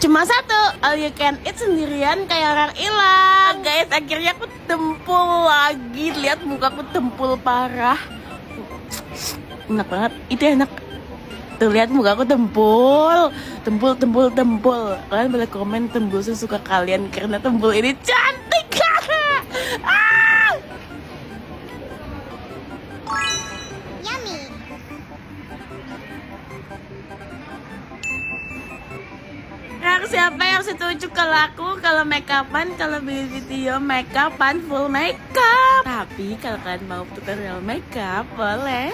Cuma satu, all you can eat sendirian kayak orang hilang. Guys, akhirnya aku dempul lagi. Lihat mukaku dempul parah. Enak banget, itu enak. Tuh lihat mukaku dempul. Dempul. Kalian boleh komen dempul sesuka kalian karena dempul ini cantik. Ah! Yummy. Siapa yang setuju kalau aku kalau make upan, kalau bikin video make upan full makeup. Tapi kalau kalian mau tutorial makeup boleh.